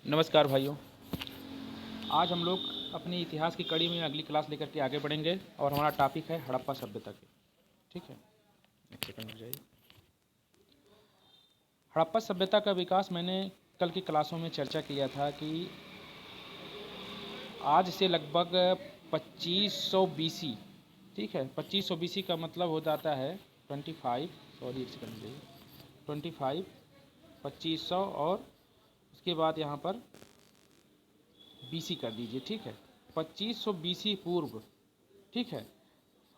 नमस्कार भाइयों। आज हम लोग अपने इतिहास की कड़ी में अगली क्लास लेकर के आगे बढ़ेंगे और हमारा टॉपिक है हड़प्पा सभ्यता की। ठीक है, एक सेकंड रुक जाइए। हड़प्पा सभ्यता का विकास मैंने कल की क्लासों में चर्चा किया था कि आज से लगभग 2500 बीसी, ठीक है, 2500 बीसी का मतलब हो जाता है 25, सॉरी एक सेकंड रुक जाइए, 25, 2500 और उसके बाद यहाँ पर बीसी कर दीजिए। ठीक है, 2500 बीसी पूर्व, ठीक है,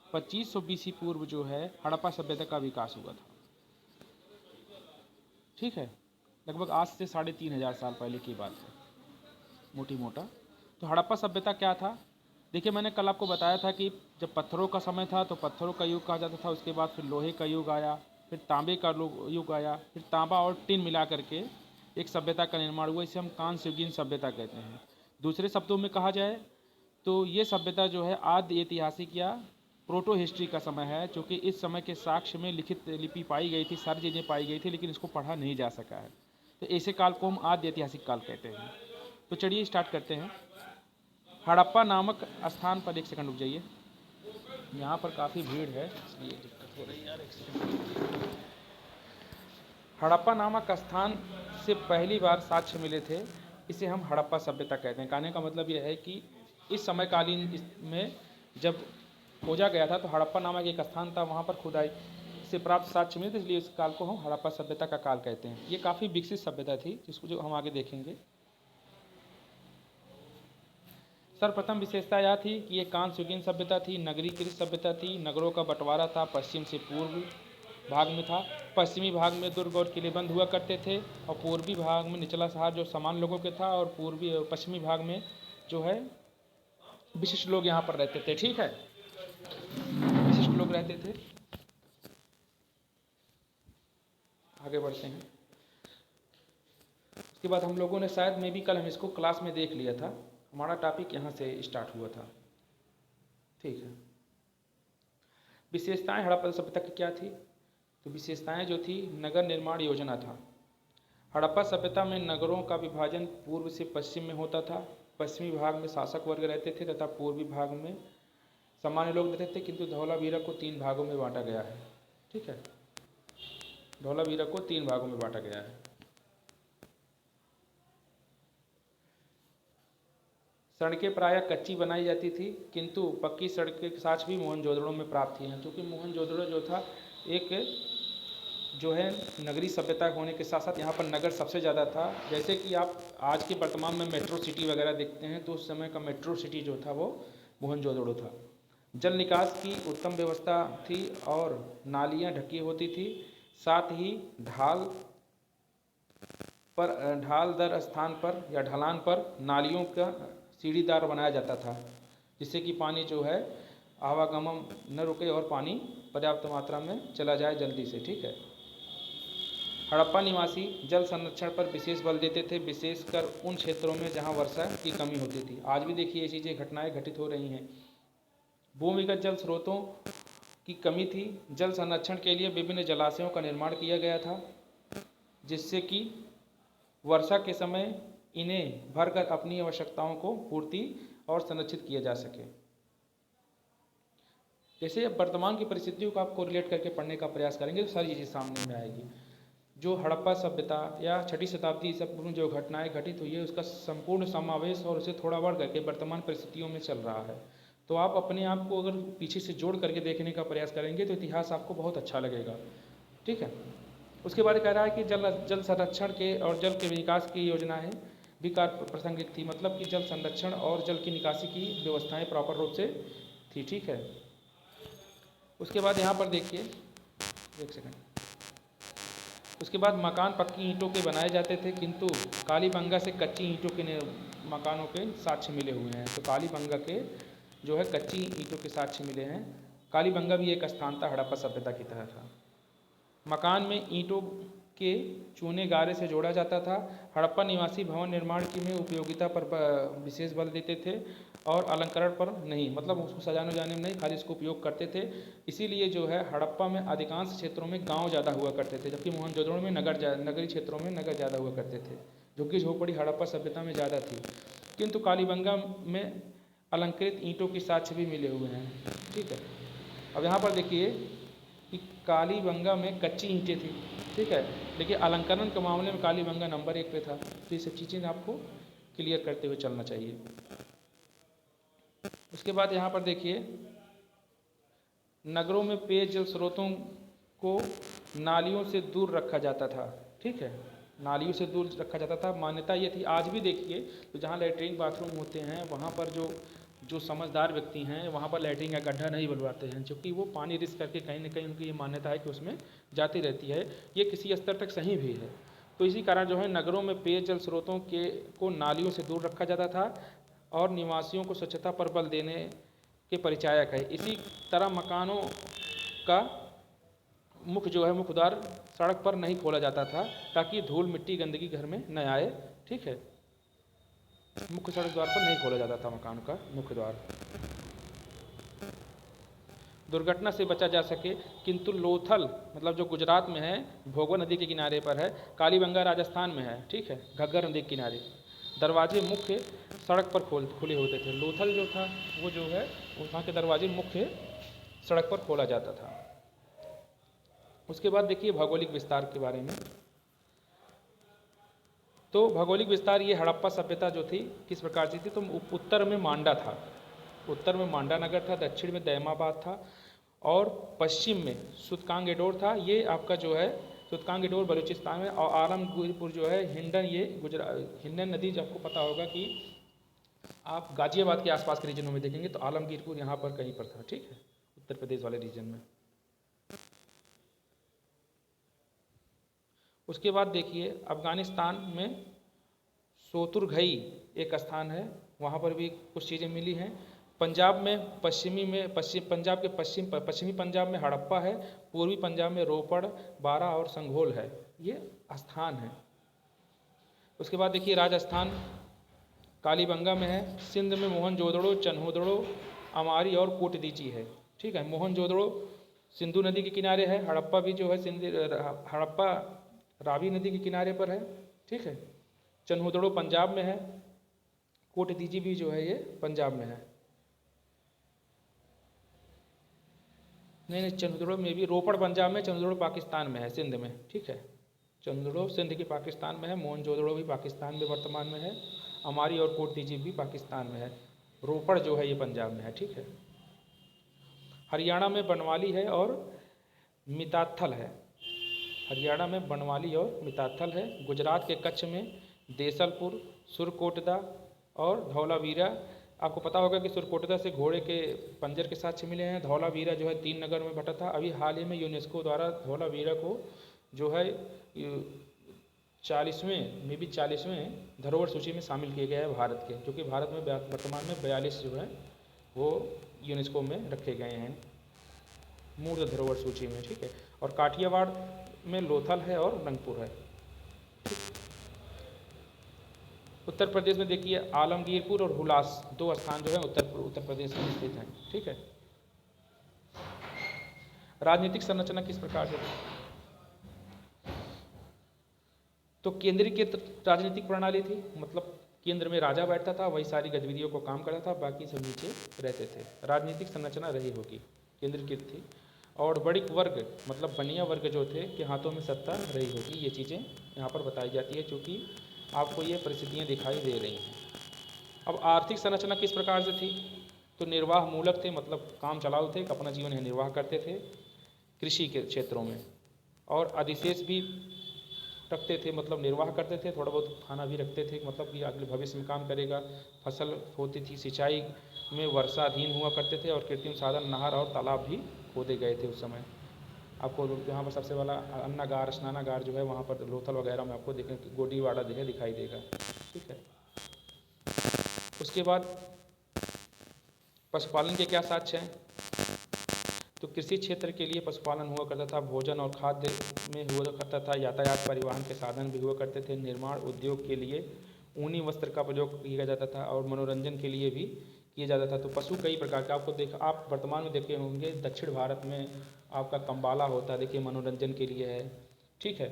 2500 बीसी पूर्व जो है हड़प्पा सभ्यता का विकास हुआ था। ठीक है, लगभग आज से 3500 साल पहले की बात है, मोटी मोटा। तो हड़प्पा सभ्यता क्या था? देखिए, मैंने कल आपको बताया था कि जब पत्थरों का समय था तो पत्थरों का युग कहा जाता था, उसके बाद फिर लोहे का युग आया, फिर तांबे का युग आया, फिर तांबा और टिन मिला करके एक सभ्यता का निर्माण हुआ। इसे हम कांस्य युगीन सभ्यता कहते हैं। दूसरे शब्दों में कहा जाए तो ये सभ्यता जो है आदि ऐतिहासिक या प्रोटो हिस्ट्री का समय है, क्योंकि इस समय के साक्ष्य में लिखित लिपि पाई गई थी, सारी चीज़ें पाई गई थी, लेकिन इसको पढ़ा नहीं जा सका है। तो ऐसे काल को हम आदि ऐतिहासिक काल कहते हैं। तो चलिए स्टार्ट करते हैं। हड़प्पा नामक स्थान पर, एक सेकंड रुक जाइए, यहाँ पर काफ़ी भीड़ है इसलिए दिक्कत हो रही है यार, एक सेकंड। हड़प्पा नामक स्थान से पहली बार साक्ष्य मिले थे, इसे हम हड़प्पा सभ्यता कहते हैं। कहने का मतलब यह है कि इस समयकालीन में जब खोजा गया था तो हड़प्पा नामक एक स्थान था, वहाँ पर खुदाई से प्राप्त साक्ष्य मिले थे, इसलिए इस काल को हम हड़प्पा सभ्यता का काल कहते हैं। ये काफ़ी विकसित सभ्यता थी, जिसको जो हम आगे देखेंगे। सर्वप्रथम विशेषता यह थी कि ये कांस्य युगीन सभ्यता थी, नगरीकृत सभ्यता थी। नगरों का बंटवारा था, पश्चिम से पूर्व भाग में था। पश्चिमी भाग में दुर्ग और किले बंद हुआ करते थे, और पूर्वी भाग में निचला शहर जो सामान्य लोगों के था, और पूर्वी और पश्चिमी भाग में जो है विशिष्ट लोग यहाँ पर रहते थे। ठीक है, विशिष्ट लोग रहते थे। आगे बढ़ते हैं। उसके बाद हम लोगों ने शायद में भी कल हम इसको क्लास में देख लिया था, हमारा टॉपिक यहाँ से स्टार्ट हुआ था। ठीक है, विशेषताएं हड़प्पा सभ्यता की क्या थी? तो विशेषताएं जो थी, नगर निर्माण योजना था। हड़प्पा सभ्यता में नगरों का विभाजन पूर्व से पश्चिम में होता था। पश्चिमी भाग में शासक वर्ग रहते थे तथा पूर्वी भाग में सामान्य लोग रहते थे, किंतु धौलावीरा को 3 भागों में बांटा गया है। ठीक है, धौलावीरा को 3 भागों में बांटा गया है। सड़कें प्रायः कच्ची बनाई जाती थी, किंतु पक्की सड़कें के साक्ष्य भी मोहनजोदड़ो में प्राप्त हुए हैं, क्योंकि मोहनजोदड़ो जो था एक जो है नगरी सभ्यता होने के साथ साथ यहाँ पर नगर सबसे ज़्यादा था। जैसे कि आप आज के वर्तमान में मेट्रो सिटी वगैरह देखते हैं, तो उस समय का मेट्रो सिटी जो था वो मोहनजोदड़ो था। जल निकास की उत्तम व्यवस्था थी और नालियाँ ढकी होती थी। साथ ही ढाल दर स्थान पर या ढलान पर नालियों का सीढ़ीदार बनाया जाता था, जिससे कि पानी जो है आवागमन न रुके और पानी पर्याप्त मात्रा में चला जाए जल्दी से। ठीक है, हड़प्पा निवासी जल संरक्षण पर विशेष बल देते थे, विशेषकर उन क्षेत्रों में जहां वर्षा की कमी होती थी। आज भी देखिए ये चीज़ें घटनाएं घटित हो रही हैं। भूमिगत जल स्रोतों की कमी थी। जल संरक्षण के लिए विभिन्न जलाशयों का निर्माण किया गया था, जिससे कि वर्षा के समय इन्हें भरकर अपनी आवश्यकताओं को पूर्ति और संरक्षित किया जा सके। जैसे अब वर्तमान की परिस्थितियों को आपको रिलेट करके पढ़ने का प्रयास करेंगे तो सारी चीज़ें सामने में आएगी। जो हड़प्पा सभ्यता या 6ठी शताब्दी ईसा पूर्व जो घटनाएं घटित हुई है, उसका संपूर्ण समावेश और उसे थोड़ा बढ़ करके वर्तमान परिस्थितियों में चल रहा है। तो आप अपने आप को अगर पीछे से जोड़ करके देखने का प्रयास करेंगे तो इतिहास आपको बहुत अच्छा लगेगा। ठीक है, उसके बाद कह रहा है कि जल संरक्षण के और जल के विकास की योजनाएं भी प्रासंगिक थी, मतलब कि जल संरक्षण और जल की निकासी की व्यवस्थाएं प्रॉपर रूप से थी। ठीक है, उसके बाद यहाँ पर देखिए, एक सेकंड, उसके बाद मकान पक्की ईंटों के बनाए जाते थे, किंतु कालीबंगा से कच्ची ईंटों के मकानों के साक्ष्य मिले हुए हैं। तो कालीबंगा के जो है कच्ची ईंटों के साक्ष्य मिले हैं। कालीबंगा भी एक स्थान था हड़प्पा सभ्यता की तरह था। मकान में ईंटों के चूने गारे से जोड़ा जाता था। हड़प्पा निवासी भवन निर्माण की में उपयोगिता पर विशेष बल देते थे और अलंकरण पर नहीं, मतलब उसको सजाने उजाने में नहीं, खाली इसको उपयोग करते थे। इसीलिए जो है हड़प्पा में अधिकांश क्षेत्रों में गांव ज़्यादा हुआ करते थे, जबकि मोहनजोदड़ो में नगरीय क्षेत्रों में नगर ज़्यादा हुआ करते थे। जो कि झोपड़ी हड़प्पा सभ्यता में ज़्यादा थी। किंतु कालीबंगा में अलंकृत ईंटों के साक्ष्य भी मिले हुए हैं। ठीक है, अब यहाँ पर देखिए कि कालीबंगा में कच्ची ईंटें थी। ठीक है, देखिए अलंकरण के मामले में कालीबंगा नंबर 1 पे था। तो ये सब चीज़ें आपको क्लियर करते हुए चलना चाहिए। उसके बाद यहाँ पर देखिए नगरों में पेयजल स्रोतों को नालियों से दूर रखा जाता था। ठीक है, नालियों से दूर रखा जाता था। मान्यता ये थी, आज भी देखिए तो जहाँ लैट्रिन बाथरूम होते हैं वहाँ पर जो समझदार व्यक्ति हैं वहाँ पर लैट्रिन का गड्ढा नहीं बनवाते हैं, क्योंकि वो पानी रिस्क करके कहीं ना कहीं उनकी ये मान्यता है कि उसमें जाती रहती है। ये किसी स्तर तक सही भी है। तो इसी कारण जो है नगरों में पेयजल स्रोतों को नालियों से दूर रखा जाता था और निवासियों को स्वच्छता पर बल देने के परिचायक है। इसी तरह मकानों का मुख्य मुख्य द्वार सड़क पर नहीं खोला जाता था ताकि धूल मिट्टी गंदगी घर में न आए। ठीक है, मुख्य सड़क द्वार पर नहीं खोला जाता था मकान का मुख्य द्वार, दुर्घटना से बचा जा सके। किंतु लोथल मतलब जो गुजरात में है, भोगवा नदी के किनारे पर है, कालीबंगा राजस्थान में है। ठीक है, घग्गर नदी के किनारे दरवाजे मुख्य सड़क पर खुले होते थे। लोथल जो था वो जो है वहाँ के दरवाजे मुख्य सड़क पर खोला जाता था। उसके बाद देखिए भौगोलिक विस्तार के बारे में। तो भौगोलिक विस्तार ये हड़प्पा सभ्यता जो थी किस प्रकार से थी, तो उत्तर में मांडा था, उत्तर में मांडा नगर था, दक्षिण में दैमाबाद था और पश्चिम में सुतकांगेडोर था। ये आपका जो है सुतकांगेडोर बलूचिस्तान में, और आलमगीरपुर जो है हिंडन, ये गुजरात हिंडन नदी जो आपको पता होगा कि आप गाजियाबाद के आसपास के रीजनों में देखेंगे तो आलमगीरपुर यहाँ पर कहीं पर था। ठीक है, उत्तर प्रदेश वाले रीजन में। उसके बाद देखिए अफगानिस्तान में सोतुरघई एक स्थान है, वहाँ पर भी कुछ चीज़ें मिली हैं। पंजाब में पश्चिमी पंजाब में हड़प्पा है, पूर्वी पंजाब में रोपड़, बारा और संघोल है, ये स्थान है। उसके बाद देखिए राजस्थान कालीबंगा में है, सिंध में मोहनजोदड़ो, चन्होदड़ो, अमारी और कोटदीजी है। ठीक है, मोहनजोदड़ो सिंधु नदी के किनारे है, हड़प्पा भी जो है हड़प्पा रावी नदी के किनारे पर है। ठीक है, चन्होदड़ो पंजाब में है, कोटदीजी भी जो है ये पंजाब में है। नहीं, चंद्रोड़ में भी, रोपड़ पंजाब में, चंद्रोड़ पाकिस्तान में है, सिंध में। ठीक है, चंद्रोड़ सिंध की पाकिस्तान में है, मोहनजोदड़ो भी पाकिस्तान में वर्तमान में है, अमारी और कोटदीजी भी पाकिस्तान में है, रोपड़ जो है ये पंजाब में है। ठीक है, हरियाणा में बनवाली है और मिताथल है, हरियाणा में बनवाली और मिताथल है। गुजरात के कच्छ में देसलपुर, सुरकोटदा और धौलावीरा। आपको पता होगा कि सुरकोटदा से घोड़े के पंजर के साक्ष्य मिले हैं। धौलावीरा जो है 3 नगर में बटा था। अभी हाल ही में यूनेस्को द्वारा धौलावीरा को जो है 40वें धरोहर सूची में शामिल किया गया है भारत के, जो कि भारत में वर्तमान में 42 जो है वो यूनेस्को में रखे गए हैं मूर्त धरोहर सूची में। ठीक है, और काठियावाड़ में लोथल है और रंगपुर है। उत्तर प्रदेश में देखिए आलमगीरपुर और हुलास 2 स्थान जो है उत्तर प्रदेश में स्थित हैं। ठीक है, राजनीतिक संरचना किस प्रकार से थी, तो केंद्रीकृत राजनीतिक प्रणाली थी, मतलब केंद्र में राजा बैठता था, वही सारी गतिविधियों को काम करता था, बाकी सब नीचे रहते थे। राजनीतिक संरचना रही होगी, केंद्रीकृत थी। और बड़िक वर्ग मतलब बनिया वर्ग जो थे के हाथों में सत्ता रही होगी। ये चीज़ें यहाँ पर बताई जाती है, क्योंकि आपको ये परिस्थितियाँ दिखाई दे रही हैं। अब आर्थिक संरचना किस प्रकार से थी, तो निर्वाह मूलक थे, मतलब काम चलाऊ थे, अपना जीवन यह निर्वाह करते थे कृषि के क्षेत्रों में, और अधिशेष भी रखते थे, मतलब निर्वाह करते थे, थोड़ा बहुत खाना भी रखते थे, मतलब कि अगले भविष्य में काम करेगा। फसल होती थी, सिंचाई में वर्षाधीन हुआ करते थे, और कृत्रिम साधन नहर और तालाब भी खोदे गए थे उस समय। आपको यहाँ पर सबसे वाला अन्नागार स्नानागार जो है वहाँ पर लोथल वगैरह में आपको देखें गोडीवाड़ा जो है दिखाई देगा। ठीक है, उसके बाद पशुपालन के क्या साक्ष्य हैं, तो कृषि क्षेत्र के लिए पशुपालन हुआ करता था, भोजन और खाद्य में हुआ करता था, यातायात परिवहन के साधन भी हुआ करते थे, निर्माण उद्योग के लिए ऊनी वस्त्र का प्रयोग किया जाता था, और मनोरंजन के लिए भी किया जाता था। तो पशु कई प्रकार के आप वर्तमान में देखे होंगे, दक्षिण भारत में आपका कंबाला होता है, देखिए मनोरंजन के लिए है। ठीक है,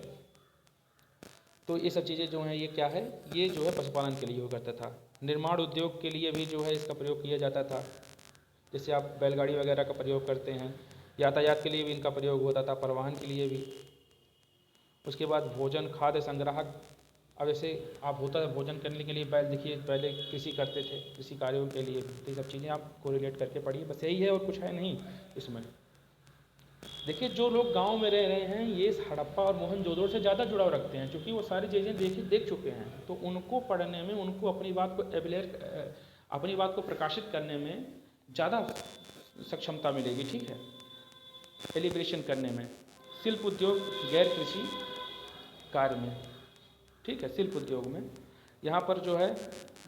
तो ये सब चीज़ें जो हैं ये क्या है, ये जो है पशुपालन के लिए हुआ करता था। निर्माण उद्योग के लिए भी जो है इसका प्रयोग किया जाता था, जैसे आप बैलगाड़ी वगैरह का प्रयोग करते हैं। यातायात के लिए भी इनका प्रयोग होता था, परिवहन के लिए भी। उसके बाद भोजन खाद्य संग्राहक। अब ऐसे आप होता है भोजन करने के लिए बैल, देखिए पहले कृषि करते थे, कृषि कार्यों के लिए। तो ये सब चीज़ें आप कोरिलेट करके पढ़िए, बस यही है और कुछ है नहीं इसमें। देखिए जो लोग गांव में रह रहे हैं ये हड़प्पा और मोहनजोदड़ो से ज़्यादा जुड़ाव रखते हैं, क्योंकि वो सारी चीज़ें देख चुके हैं। तो उनको पढ़ने में, उनको अपनी बात को प्रकाशित करने में ज़्यादा सक्षमता मिलेगी, ठीक है, एलिब्रेशन करने में। शिल्प उद्योग गैर कृषि कार्य में, ठीक है, शिल्प उद्योग में यहाँ पर जो है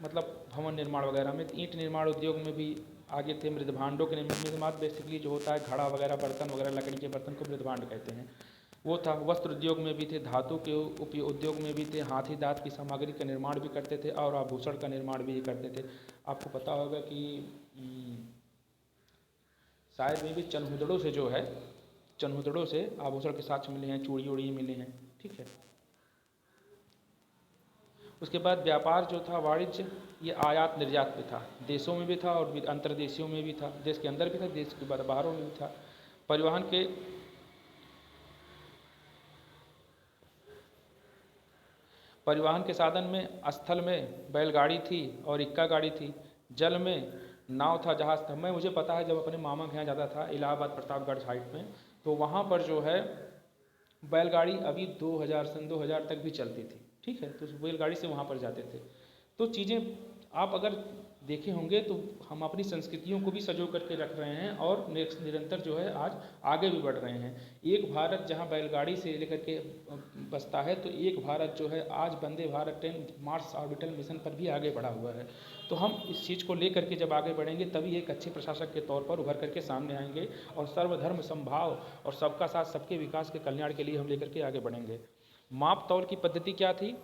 मतलब भवन निर्माण वगैरह में, ईंट निर्माण उद्योग में भी आगे थे। मृदभांडों के निर्माण बेसिकली जो होता है घड़ा वगैरह, बर्तन वगैरह, लकड़ी के बर्तन को मृदभांड कहते हैं, वो था। वस्त्र उद्योग में भी थे, धातु के उद्योग में भी थे, हाथी दांत की सामग्री का निर्माण भी करते थे और आभूषण का निर्माण भी करते थे। आपको पता होगा कि शायद में भी चनहुदड़ों से जो है, चनहुदड़ों से आभूषण के साथ मिले हैं, चूड़ी उड़ी मिले हैं, ठीक है। उसके बाद व्यापार जो था, वाणिज्य, ये आयात निर्यात पे था, देशों में भी था और अंतर्देशीयों में भी था, देश के अंदर भी था, देश के बाहरों में भी था। परिवहन के साधन में स्थल में बैलगाड़ी थी और इक्का गाड़ी थी, जल में नाव था, जहाज था। मुझे पता है जब अपने मामा के यहाँ जाता था इलाहाबाद प्रतापगढ़ साइड में, तो वहाँ पर जो है बैलगाड़ी अभी 2000 तक भी चलती थी, ठीक है। तो उस बैलगाड़ी से वहाँ पर जाते थे। तो चीज़ें आप अगर देखे होंगे तो हम अपनी संस्कृतियों को भी सजो करके रख रहे हैं और निरंतर जो है आज आगे भी बढ़ रहे हैं। एक भारत जहाँ बैलगाड़ी से लेकर के बसता है, तो एक भारत जो है आज Vande Bharat train Mars orbital mission पर भी आगे बढ़ा हुआ है। तो हम इस चीज़ को लेकर के जब आगे बढ़ेंगे तभी एक अच्छे प्रशासक के तौर पर उभर करके सामने आएंगे और सर्वधर्म समभाव और सबका साथ सबके विकास के कल्याण के लिए हम लेकर के आगे बढ़ेंगे। माप तौल की पद्धति क्या थी?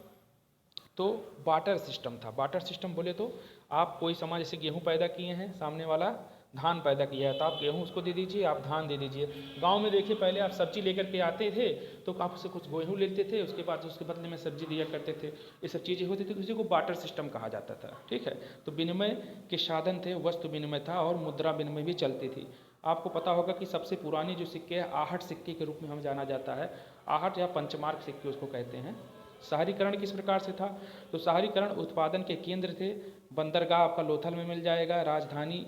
तो बाटर सिस्टम था। बाटर सिस्टम बोले तो आप कोई सामान, जैसे गेहूं पैदा किए हैं, सामने वाला धान पैदा किया है, तो आप गेहूं उसको दे दीजिए, आप धान दे दीजिए। गांव में देखिए पहले आप सब्जी लेकर के आते थे तो आप उससे कुछ गेहूं लेते थे, उसके बाद उसके बदले में सब्जी दिया करते थे। ये सब चीज़ें होती थी, उसी को बाटर सिस्टम कहा जाता था, ठीक है। तो विनिमय के साधन थे, वस्तु विनिमय था और मुद्रा विनिमय भी चलती थी। आपको पता होगा कि सबसे पुरानी जो सिक्के है आहट सिक्के के रूप में हम जाना जाता है। आहट या पंचमार्क सिक्के उसको कहते हैं। शहरीकरण किस प्रकार से था? तो शहरीकरण उत्पादन के केंद्र थे। बंदरगाह आपका लोथल में मिल जाएगा, राजधानी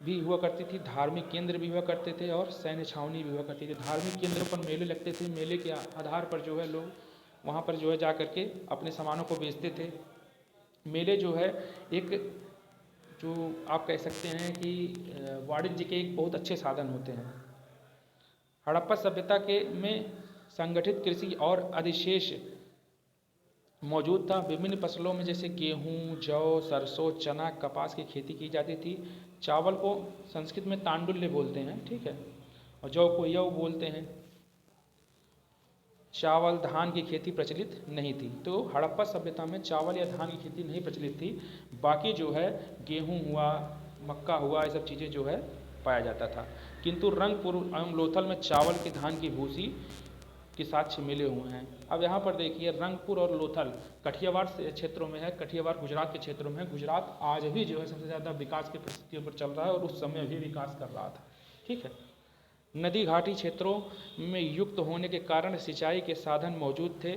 भी हुआ करती थी, धार्मिक केंद्र भी हुआ करते थे और सैन्य छावनी भी हुआ करती थी। धार्मिक केंद्रों पर मेले लगते थे, मेले के आधार पर जो है लोग वहाँ पर जो है जा करके अपने सामानों को बेचते थे। मेले जो है एक, जो आप कह सकते हैं कि वाणिज्य के एक बहुत अच्छे साधन होते हैं। हड़प्पा सभ्यता के में संगठित कृषि और अधिशेष मौजूद था। विभिन्न फसलों में जैसे गेहूं, जौ, सरसों, चना, कपास की खेती की जाती थी। चावल को संस्कृत में तांडुल्य बोलते हैं, ठीक है, और जौ को यव बोलते हैं। चावल, धान की खेती प्रचलित नहीं थी। तो हड़प्पा सभ्यता में चावल या धान की खेती नहीं प्रचलित थी। बाकी जो है गेहूं हुआ, मक्का हुआ, ये सब चीज़ें जो है पाया जाता था। किंतु रंगपुर एवं लोथल में चावल की धान की भूसी के साक्ष्य मिले हुए हैं। अब यहाँ पर देखिए रंगपुर और लोथल कठियावाड़ क्षेत्रों में है, कठियावाड़ गुजरात के क्षेत्रों में है। गुजरात आज भी जो है सबसे ज़्यादा विकास की परिस्थितियों पर चल रहा है और उस समय भी विकास कर रहा था, ठीक है। नदी घाटी क्षेत्रों में युक्त होने के कारण सिंचाई के साधन मौजूद थे,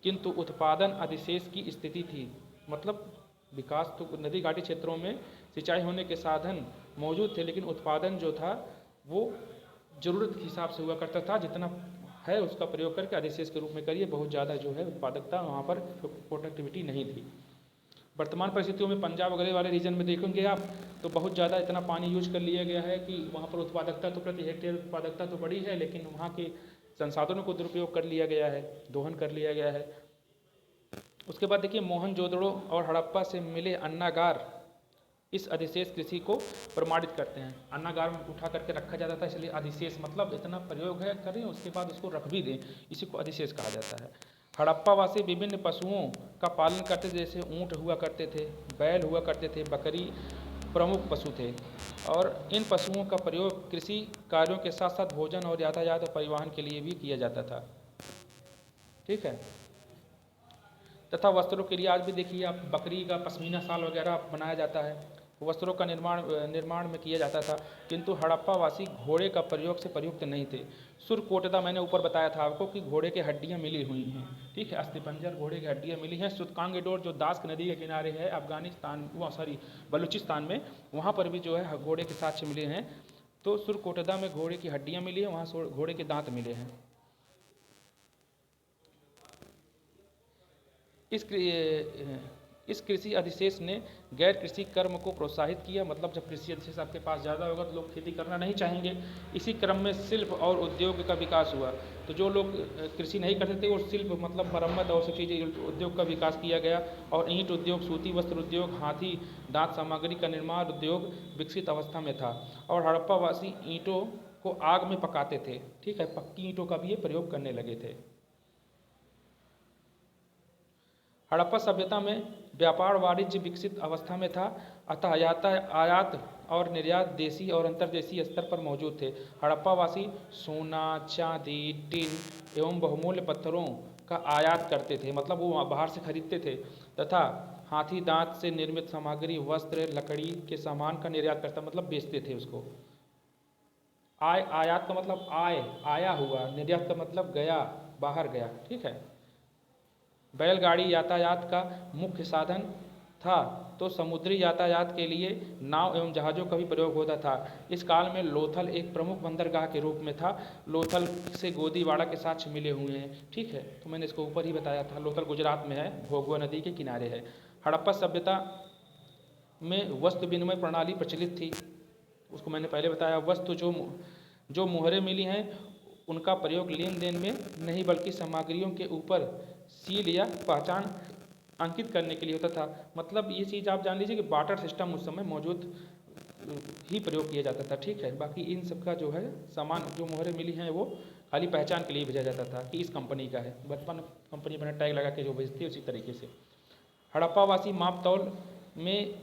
किंतु उत्पादन अधिशेष की स्थिति थी। मतलब विकास तो नदी घाटी क्षेत्रों में सिंचाई होने के साधन मौजूद थे, लेकिन उत्पादन जो था वो ज़रूरत के हिसाब से हुआ करता था। जितना है उसका प्रयोग करके अधिशेष के रूप में करिए, बहुत ज़्यादा जो है उत्पादकता वहाँ पर प्रोडक्टिविटी नहीं थी। वर्तमान परिस्थितियों में पंजाब वगैरह वाले रीजन में देखेंगे आप तो बहुत ज़्यादा इतना पानी यूज कर लिया गया है कि वहाँ पर उत्पादकता तो प्रति हेक्टेयर उत्पादकता तो बढ़ी है, लेकिन वहाँ के संसाधनों को दुरुपयोग कर लिया गया है, दोहन कर लिया गया है। उसके बाद देखिए मोहनजोदड़ो और हड़प्पा से मिले अन्नागार इस अधिशेष कृषि को प्रमाणित करते हैं। अन्नागार में उठा करके रखा जाता था, इसलिए अधिशेष मतलब इतना प्रयोग है करें उसके बाद उसको रख भी दें, इसी को अधिशेष कहा जाता है। हड़प्पावासी विभिन्न पशुओं का पालन करते थे, जैसे ऊँट हुआ करते थे, बैल हुआ करते थे, बकरी प्रमुख पशु थे और इन पशुओं का प्रयोग कृषि कार्यों के साथ साथ भोजन और यातायात और परिवहन के लिए भी किया जाता था, ठीक है। तथा वस्त्रों के लिए आज भी देखिए आप बकरी का पश्मीना शाल वगैरह बनाया जाता है, वस्त्रों का निर्माण में किया जाता था। किंतु हड़प्पावासी घोड़े का प्रयोग से प्रयुक्त नहीं थे। सुरकोटदा मैंने ऊपर बताया था आपको कि घोड़े की हड्डियाँ मिली हुई हैं, ठीक है, अस्थिपंजर घोड़े की हड्डियाँ मिली हैं। सुतकांगेडोर जो दास्क नदी के किनारे है अफगानिस्तान, बलूचिस्तान में, वहाँ पर भी जो है घोड़े के साक्ष्य मिले हैं। तो सुरकोटदा में घोड़े की हड्डियाँ मिली हैं, वहाँ घोड़े के दांत मिले हैं। इस कृषि अधिशेष ने गैर कृषि कर्म को प्रोत्साहित किया। मतलब जब कृषि अधिशेष आपके पास ज़्यादा होगा तो लोग खेती करना नहीं चाहेंगे। इसी क्रम में शिल्प और उद्योग का विकास हुआ। तो जो लोग कृषि नहीं करते थे वो शिल्प मतलब मरम्मत और सब चीज़ें उद्योग का विकास किया गया। और ईंट उद्योग, सूती वस्त्र उद्योग, हाथी दांत सामग्री का निर्माण उद्योग विकसित अवस्था में था। और हड़प्पावासी ईंटों को आग में पकाते थे, ठीक है, पक्की ईंटों का भी ये प्रयोग करने लगे थे। हड़प्पा सभ्यता में व्यापार वाणिज्य विकसित अवस्था में था, अतः आयात और निर्यात देशी और अंतर्देशीय स्तर पर मौजूद थे। हड़प्पावासी सोना, चांदी, टिन एवं बहुमूल्य पत्थरों का आयात करते थे, मतलब वो बाहर से खरीदते थे, तथा हाथी दांत से निर्मित सामग्री, वस्त्र, लकड़ी के सामान का निर्यात करता, मतलब बेचते थे उसको। आयात का मतलब आया हुआ, निर्यात का मतलब गया, बाहर गया, ठीक है। बैलगाड़ी यातायात का मुख्य साधन था, तो समुद्री यातायात के लिए नाव एवं जहाज़ों का भी प्रयोग होता था। इस काल में लोथल एक प्रमुख बंदरगाह के रूप में था। लोथल से गोदीवाड़ा के साक्ष्य मिले हुए हैं, ठीक है, तो मैंने इसको ऊपर ही बताया था। लोथल गुजरात में है, भोगवा नदी के किनारे है। हड़प्पा सभ्यता में वस्तु विनिमय प्रणाली प्रचलित थी, उसको मैंने पहले बताया। वस्तु जो मोहरें मिली हैं उनका प्रयोग लेन देन में नहीं बल्कि सामग्रियों के ऊपर सील या पहचान अंकित करने के लिए होता था। मतलब ये चीज़ आप जान लीजिए कि बार्टर सिस्टम उस समय मौजूद ही प्रयोग किया जाता था, ठीक है। बाकी इन सब का जो है सामान, जो मोहरें मिली हैं वो खाली पहचान के लिए भेजा जाता था कि इस कंपनी का है। बचपन कंपनी बना टैग लगा के जो भेजती है उसी तरीके से। हड़प्पावासी माप तौल में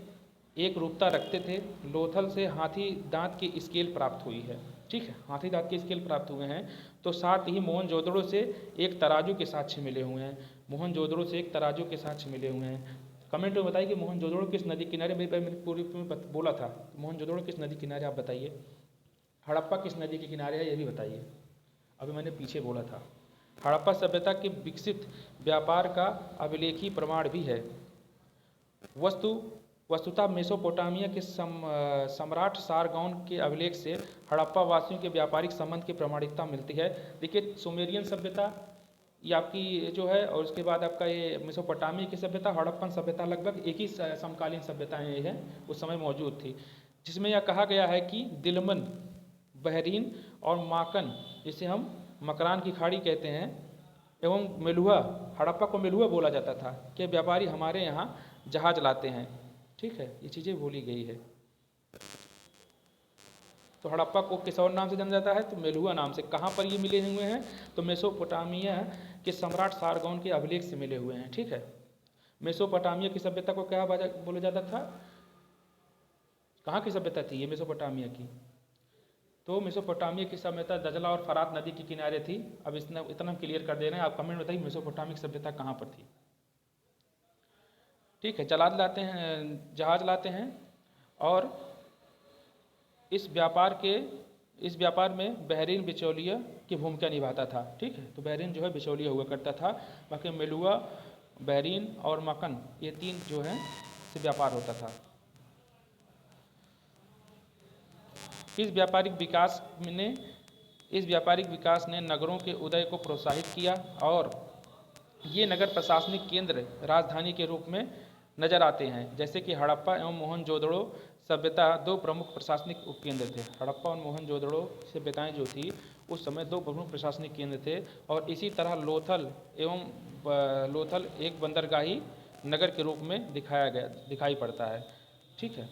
एक रूपता रखते थे। लोथल से हाथी दांत की स्केल प्राप्त हुई है, ठीक है, हाथी दांत के स्केल प्राप्त हुए हैं। तो साथ ही मोहनजोदड़ो से एक तराजू के साक्ष्य मिले हुए हैं। मोहनजोदड़ो से एक तराजू के साक्ष्य मिले हुए हैं। कमेंट में बताइए कि मोहनजोदड़ो किस नदी किनारे, मैंने पूरी में बोला था, मोहनजोदड़ो किस नदी किनारे आप बताइए। हड़प्पा किस नदी के किनारे है ये भी बताइए, अभी मैंने पीछे बोला था। हड़प्पा सभ्यता के विकसित व्यापार का अभिलेखी प्रमाण भी है। वस्तुतः मेसोपोटामिया के सम्राट सारगौन के अभिलेख से हड़प्पा वासियों के व्यापारिक संबंध की प्रामाणिकता मिलती है। देखिए सुमेरियन सभ्यता ये आपकी जो है, और उसके बाद आपका ये मेसोपोटामिया की सभ्यता, हड़प्पन सभ्यता लगभग एक ही समकालीन सभ्यताएं ये हैं उस समय मौजूद थी, जिसमें यह कहा गया है कि दिलमन, बहरीन और माकन, जिसे हम मकरान की खाड़ी कहते हैं, एवं मेलुआ, हड़प्पा को मेलुआ बोला जाता था, कि व्यापारी हमारे यहाँ जहाज लाते हैं, ठीक है, ये चीज़ें बोली गई है। तो हड़प्पा को किस और नाम से जाना जाता है, तो मेलुआ नाम से। कहाँ पर ये मिले हुए हैं, तो मेसोपोटामिया के सम्राट सारगौन के अभिलेख से मिले हुए हैं, ठीक है। मेसोपोटामिया की सभ्यता को क्या बोला जाता था, कहाँ की सभ्यता थी ये मेसोपोटामिया की, तो मेसोपोटामिया की सभ्यता दजला और फरात नदी के किनारे थी। अब इतना हम क्लियर कर दे रहे हैं, आप कमेंट बताइए मेसोपोटामिक सभ्यता कहाँ पर थी, ठीक है। जहाज लाते हैं और इस व्यापार में बहरीन बिचौलिया की भूमिका निभाता था, ठीक है। तो बहरीन जो है बिचौलिया हुआ करता था। बाकी मेलुआ, बहरीन और मकन, ये तीन जो है से व्यापार होता था। इस व्यापारिक विकास ने नगरों के उदय को प्रोत्साहित किया और ये नगर प्रशासनिक केंद्र, राजधानी के रूप में नजर आते हैं। जैसे कि हड़प्पा एवं मोहनजोदड़ो सभ्यता दो प्रमुख प्रशासनिक उपकेंद्र थे। हड़प्पा और मोहनजोदड़ो सभ्यताएं जो थी उस समय दो प्रमुख प्रशासनिक केंद्र थे। और इसी तरह लोथल एक बंदरगाही नगर के रूप में दिखाई पड़ता है, ठीक है।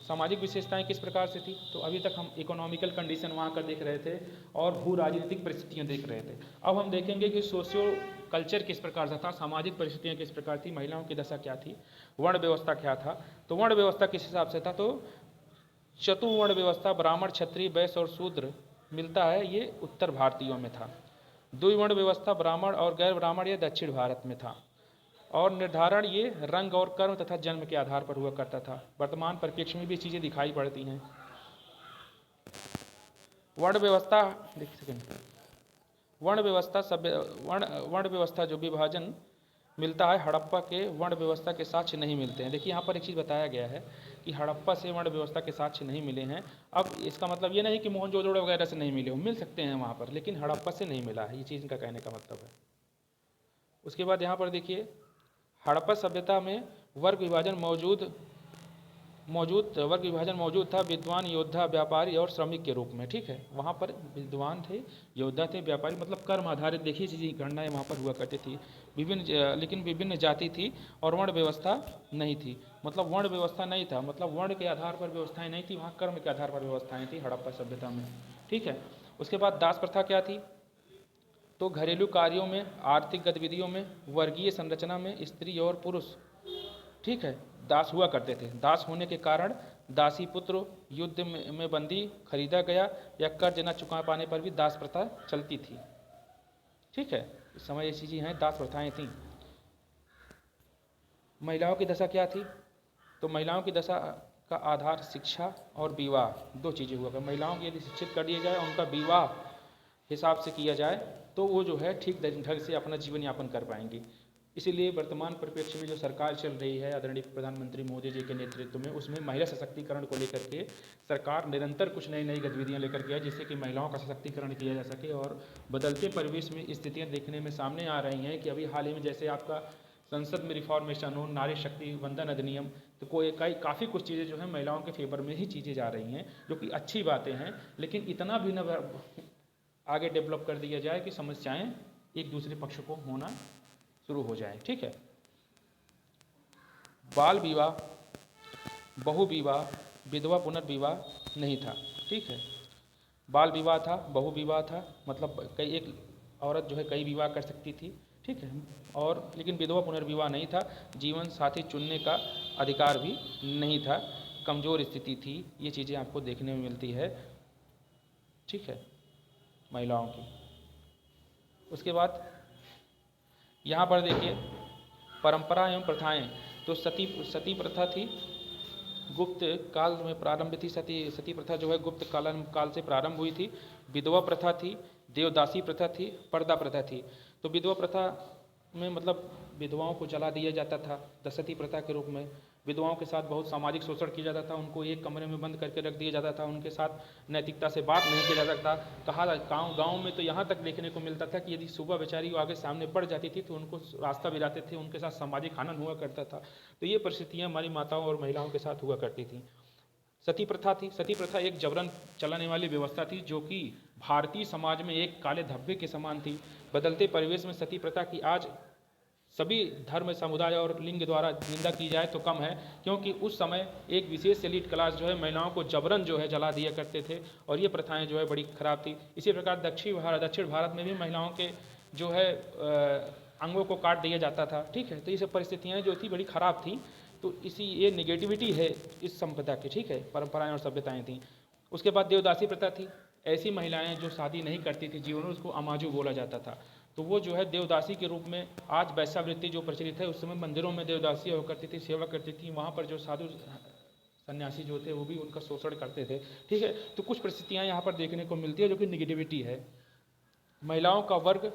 सामाजिक विशेषताएं किस प्रकार से थी, तो अभी तक हम इकोनॉमिकल कंडीशन वहाँ का देख रहे थे और भू राजनीतिक परिस्थितियाँ देख रहे थे। अब हम देखेंगे कि सोशियो कल्चर किस प्रकार से था, सामाजिक परिस्थितियाँ किस प्रकार थी, महिलाओं की दशा क्या थी, वर्ण व्यवस्था क्या था। तो वर्ण व्यवस्था किस हिसाब से था, तो चतुर्वर्ण व्यवस्था ब्राह्मण, क्षत्रिय, वैश्य और शूद्र मिलता है, ये उत्तर भारतीयों में था। द्विवर्ण व्यवस्था ब्राह्मण और गैर ब्राह्मण ये दक्षिण भारत में था। और निर्धारण ये रंग और कर्म तथा जन्म के आधार पर हुआ करता था। वर्तमान परिप्रेक्ष्य में भी चीज़ें दिखाई पड़ती हैं। वर्ण व्यवस्था, देख सेकेंड, वर्ण व्यवस्था सभ्य वर्ण व्यवस्था जो विभाजन मिलता है हड़प्पा के वर्ण व्यवस्था के साक्ष्य नहीं मिलते हैं। देखिए यहाँ पर एक चीज़ बताया गया है कि हड़प्पा से वर्ण व्यवस्था के साक्ष्य नहीं मिले हैं। अब इसका मतलब ये नहीं कि मोहनजोदड़ो वगैरह से नहीं मिले हो, मिल सकते हैं वहाँ पर, लेकिन हड़प्पा से नहीं मिला है, ये चीज़ इनका कहने का मतलब है। उसके बाद यहाँ पर देखिए हड़प्पा सभ्यता में वर्ग विभाजन मौजूद था, विद्वान, योद्धा, व्यापारी और श्रमिक के रूप में। ठीक है, वहाँ पर विद्वान थे, योद्धा थे, व्यापारी, मतलब कर्म आधारित देखिए चीज़ें गणनाएँ वहाँ पर हुआ करती थी। लेकिन विभिन्न जाति थी और वर्ण व्यवस्था नहीं थी। मतलब वर्ण व्यवस्था नहीं था, मतलब वर्ण के आधार पर व्यवस्थाएं नहीं थी, वहाँ कर्म के आधार पर व्यवस्थाएं थी हड़प्पा सभ्यता में। ठीक है, उसके बाद दास प्रथा क्या थी? तो घरेलू कार्यों में, आर्थिक गतिविधियों में, वर्गीय संरचना में स्त्री और पुरुष, ठीक है, दास हुआ करते थे। दास होने के कारण दासी पुत्र युद्ध में बंदी खरीदा गया या कर्ज न चुका पाने पर भी दास प्रथा चलती थी। ठीक है, इस समय ये चीज़ें हैं, दास प्रथाएं थीं। महिलाओं की दशा क्या थी? तो महिलाओं की दशा का आधार शिक्षा और विवाह, दो चीज़ें हुआ कर। महिलाओं को यदि शिक्षित कर दिया जाए, उनका विवाह हिसाब से किया जाए तो वो जो है ठीक ढंग से अपना जीवन यापन कर पाएंगी। इसीलिए वर्तमान परिप्रेक्ष्य में जो सरकार चल रही है आदरणीय प्रधानमंत्री मोदी जी के नेतृत्व में, उसमें महिला सशक्तिकरण को लेकर के सरकार निरंतर कुछ नई नई गतिविधियां लेकर के आए, जिससे कि महिलाओं का सशक्तिकरण किया जा सके। और बदलते परिवेश में स्थितियां देखने में सामने आ रही हैं कि अभी हाल ही में जैसे आपका संसद में रिफॉर्मेशन हो, नारी शक्ति वंदन अधिनियम, तो काफ़ी कुछ चीज़ें जो है महिलाओं के फेवर में ही चीज़ें जा रही हैं, जो कि अच्छी बातें हैं। लेकिन इतना भी न आगे डेवलप कर दिया जाए कि समस्याएं एक दूसरे पक्ष को होना शुरू हो जाए। ठीक है, बाल विवाह, बहु विवाह, विधवा पुनर्विवाह नहीं था। ठीक है, बाल विवाह था, बहु विवाह था, मतलब एक औरत जो है कई विवाह कर सकती थी। ठीक है, और लेकिन विधवा पुनर्विवाह नहीं था। जीवन साथी चुनने का अधिकार भी नहीं था, कमज़ोर स्थिति थी। ये चीज़ें आपको देखने में मिलती है। ठीक है, महिलाओं की। उसके बाद यहाँ पर देखिए परंपरा एवं प्रथाएं, तो सती प्रथा थी, गुप्त काल में प्रारंभ थी। सती प्रथा जो है गुप्त काल से प्रारंभ हुई थी। विधवा प्रथा थी, देवदासी प्रथा थी, पर्दा प्रथा थी। तो विधवा प्रथा में मतलब विधवाओं को जला दिया जाता था सती प्रथा के रूप में। विधवाओं के साथ बहुत सामाजिक शोषण किया जाता था, उनको एक कमरे में बंद करके रख दिया जाता था, उनके साथ नैतिकता से बात नहीं किया जा सकता। कहा गाँव में तो यहाँ तक देखने को मिलता था कि यदि सुबह बेचारी आगे सामने बढ़ जाती थी तो उनको रास्ता बिराते थे, उनके साथ सामाजिक हनन हुआ करता था। तो ये परिस्थितियाँ हमारी माताओं और महिलाओं के साथ हुआ करती थी। सती प्रथा थी। सती प्रथा एक जबरन चलाने वाली व्यवस्था थी, जो कि भारतीय समाज में एक काले धब्बे के समान थी। बदलते परिवेश में सती प्रथा की आज सभी धर्म, समुदाय और लिंग द्वारा निंदा की जाए तो कम है, क्योंकि उस समय एक विशेष एलीट क्लास जो है महिलाओं को जबरन जो है जला दिया करते थे, और ये प्रथाएं जो है बड़ी खराब थी। इसी प्रकार दक्षिण भारत में भी महिलाओं के जो है अंगों को काट दिया जाता था। ठीक है, तो ये सब परिस्थितियाँ जो थी बड़ी खराब थी। तो ये निगेटिविटी है इस संप्रदा की। ठीक है, परंपराएं और सभ्यताएं थी। उसके बाद देवदासी प्रथा थी। ऐसी महिलाएं जो शादी नहीं करती थी जीवन में, उसको अमाजू बोला जाता था। तो वो जो है देवदासी के रूप में, आज वैश्यावृत्ति जो प्रचलित है, उस समय मंदिरों में देवदासी हुआ करती थी, सेवा करती थी। वहाँ पर जो साधु सन्यासी जो थे वो भी उनका शोषण करते थे। ठीक है, तो कुछ परिस्थितियाँ यहाँ पर देखने को मिलती है जो कि निगेटिविटी है। महिलाओं का वर्ग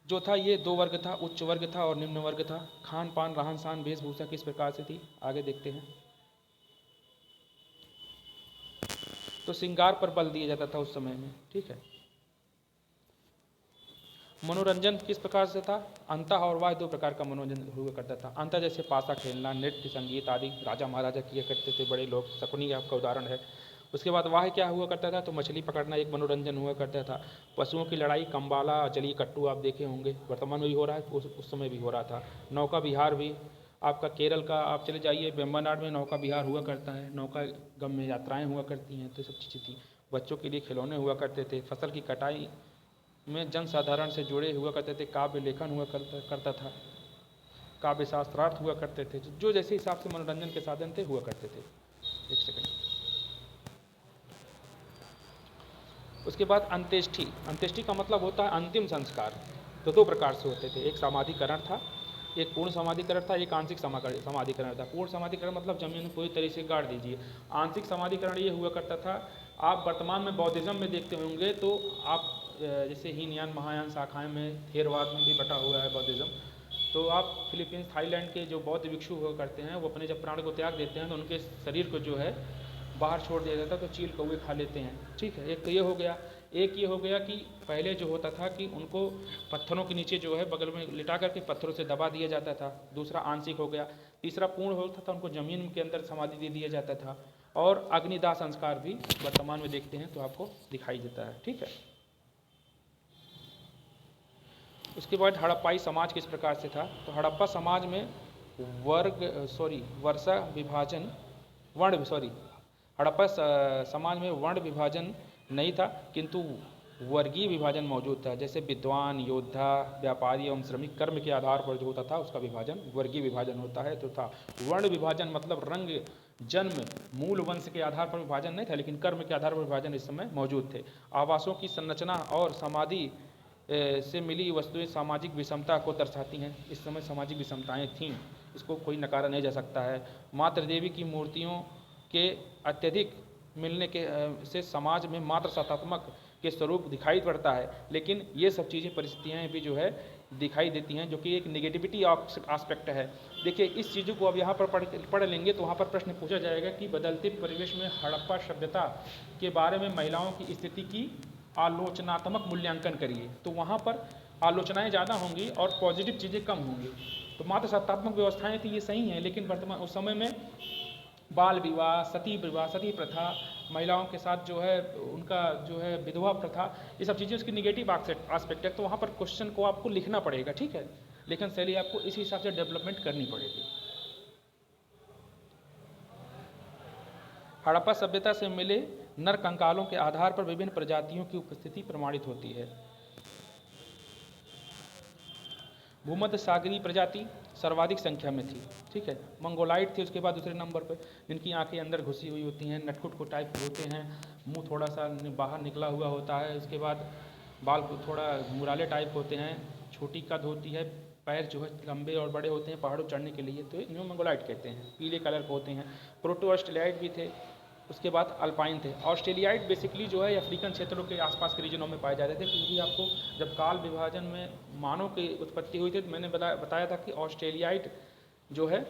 जो था ये दो वर्ग था, उच्च वर्ग था और निम्न वर्ग था। खान पान, रहन सहन, वेशभूषा किस प्रकार से थी, आगे देखते हैं। तो श्रृंगार पर बल दिया जाता था उस समय में। ठीक है, मनोरंजन किस प्रकार से था, अंतः और वाह्य दो प्रकार का मनोरंजन हुआ करता था। अंतः जैसे पासा खेलना, नृत्य, संगीत आदि राजा महाराजा किया करते थे, बड़े लोग, शकुनी आपका उदाहरण है। उसके बाद वाह्य क्या हुआ करता था, तो मछली पकड़ना एक मनोरंजन हुआ करता था। पशुओं की लड़ाई, कंबाला, जली कट्टू आप देखे होंगे, वर्तमान में भी हो रहा है, उस समय भी हो रहा था। नौका विहार भी आपका केरल का आप चले जाइए, वेम्बनाड में नौका विहार हुआ करता है, नौका गम में यात्राएं हुआ करती हैं। तो सब चीज़ें थी। बच्चों के लिए खिलौने हुआ करते थे। फसल की कटाई में जनसाधारण से जुड़े हुआ करते थे। काव्य लेखन हुआ करता था। काव्य शास्त्रार्थ हुआ करते थे, जो जैसे हिसाब से मनोरंजन के साधन थे हुआ करते थे। एक सेकंड। उसके बाद अंत्येष्टि। अंत्येष्टि का मतलब होता है अंतिम संस्कार। तो दो प्रकार से होते थे, एक समाधिकरण था एक पूर्ण समाधिकरण था, एक आंशिक समाधिकरण था। पूर्ण समाधिकरण मतलब जमीन पूरी तरीके से गाड़ दीजिए। आंशिक समाधिकरण ये हुआ करता था, आप वर्तमान में बौद्धिज्म में देखते होंगे तो आप जैसे हीनयान महायान शाखाएं में थेरवाद में भी बटा हुआ है बौद्धिज्म। तो आप फिलीपींस थाईलैंड के जो बौद्ध भिक्षु हुआ करते हैं वो अपने जब प्राण को त्याग देते हैं तो उनके शरीर को जो है बाहर छोड़ दिया जाता है, तो चील कौवे खा लेते हैं। ठीक है, एक तो ये हो गया। एक ये हो गया कि पहले जो होता था कि उनको पत्थरों के नीचे जो है बगल में लिटा करके पत्थरों से दबा दिया जाता था। दूसरा आंशिक हो गया। तीसरा पूर्ण होता था, उनको ज़मीन के अंदर समाधि दे दिया जाता था। और अग्निदाह संस्कार भी वर्तमान में देखते हैं तो आपको दिखाई देता है। ठीक है, उसके बाद हड़प्पाई समाज किस प्रकार से था। तो हड़प्पा समाज में वर्षा विभाजन हड़प्पा समाज में वर्ण विभाजन नहीं था, किंतु वर्गीय विभाजन मौजूद था। जैसे विद्वान, योद्धा, व्यापारी एवं श्रमिक कर्म के आधार पर जो होता था उसका विभाजन वर्गीय विभाजन होता है तो था। वर्ण विभाजन मतलब रंग, जन्म, मूल वंश के आधार पर विभाजन नहीं था, लेकिन कर्म के आधार पर विभाजन इस समय मौजूद थे। आवासों की संरचना और समाधि से मिली वस्तुएं सामाजिक विषमता को दर्शाती हैं। इस समय सामाजिक विषमताएं थीं, इसको कोई नकारा नहीं जा सकता है। मातृ देवी की मूर्तियों के अत्यधिक मिलने के से समाज में मात्र सत्तात्मक के स्वरूप दिखाई पड़ता है, लेकिन ये सब चीज़ें परिस्थितियाँ भी जो है दिखाई देती हैं, जो कि एक निगेटिविटी आस्पेक्ट है। देखिए, इस चीज़ों को अब यहाँ पर पढ़ लेंगे तो वहाँ पर प्रश्न पूछा जाएगा कि बदलते परिवेश में हड़प्पा सभ्यता के बारे में महिलाओं की स्थिति की आलोचनात्मक मूल्यांकन करिए। तो वहाँ पर आलोचनाएं ज़्यादा होंगी और पॉजिटिव चीज़ें कम होंगी। तो मात्र सत्तात्मक व्यवस्थाएं थी, ये सही हैं, लेकिन वर्तमान उस समय में बाल विवाह, सती प्रथा, महिलाओं के साथ जो है उनका जो है विधवा प्रथा, ये सब चीज़ें उसकी निगेटिव आस्पेक्ट है। तो वहाँ पर क्वेश्चन को आपको लिखना पड़ेगा। ठीक है, लेखन शैली आपको इस हिसाब से डेवलपमेंट करनी पड़ेगी। हड़प्पा सभ्यता से मिले नर कंकालों के आधार पर विभिन्न प्रजातियों की उपस्थिति प्रमाणित होती है। भूमध्य सागरीय प्रजाति सर्वाधिक संख्या में थी। ठीक है, मंगोलाइट थी उसके बाद दूसरे नंबर पर, जिनकी आंखें अंदर घुसी हुई होती हैं, नटखुट को टाइप होते हैं, मुंह थोड़ा सा बाहर निकला हुआ होता है, उसके बाद बाल थोड़ा मुराले टाइप होते हैं, छोटी कद होती है, पैर जो है लंबे और बड़े होते हैं पहाड़ों चढ़ने के लिए, तो इन्हें मंगोलाइट कहते हैं। पीले कलर के होते हैं। प्रोटो ऑस्ट्रेलियाइट भी थे, उसके बाद अल्पाइन थे। ऑस्ट्रेलियाइट बेसिकली जो है अफ्रीकन क्षेत्रों के आसपास के रीजनों में पाए जाते थे, क्योंकि आपको जब काल विभाजन में मानव की उत्पत्ति हुई थी तो मैंने बताया था कि ऑस्ट्रेलियाइट जो है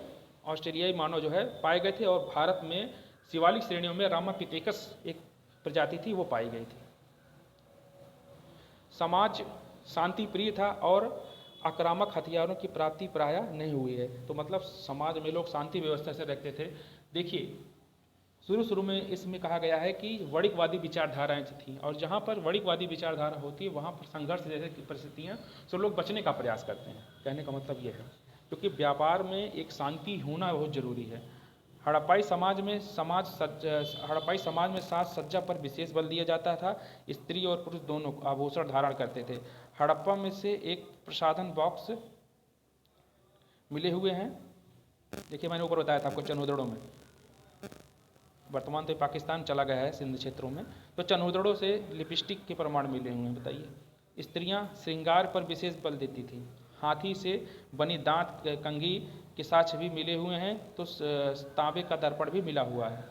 ऑस्ट्रेलियाई मानव जो है पाए गए थे, और भारत में शिवालिक श्रेणियों में रामापिथेकस एक प्रजाति थी, वो पाई गई थी। समाज शांति प्रिय था और आक्रामक हथियारों की प्राप्ति प्रायः नहीं हुई है। तो मतलब समाज में लोग शांति व्यवस्था से रहते थे। देखिए, शुरू में इसमें कहा गया है कि वणिकवादी विचारधाराएं थी, और जहाँ पर वणिकवादी विचारधारा होती है वहाँ पर संघर्ष जैसे परिस्थितियाँ सब लोग बचने का प्रयास करते हैं। कहने का मतलब ये है, क्योंकि व्यापार में एक शांति होना बहुत जरूरी है। हड़प्पाई समाज में साज सज्जा पर विशेष बल दिया जाता था। स्त्री और पुरुष दोनों आभूषण धारण करते थे। हड़प्पा में से एक प्रसाधन बॉक्स मिले हुए हैं। देखिए, मैंने ऊपर बताया था आपको चनहुदड़ों में, वर्तमान तो पाकिस्तान चला गया है सिंध क्षेत्रों में, तो चनहुदड़ों से लिपस्टिक के प्रमाण मिले हुए हैं। बताइए, स्त्रियां श्रृंगार पर विशेष बल देती थी। हाथी से बनी दांत कंघी के साक्ष्य भी मिले हुए हैं, तो तांबे का दर्पण भी मिला हुआ है।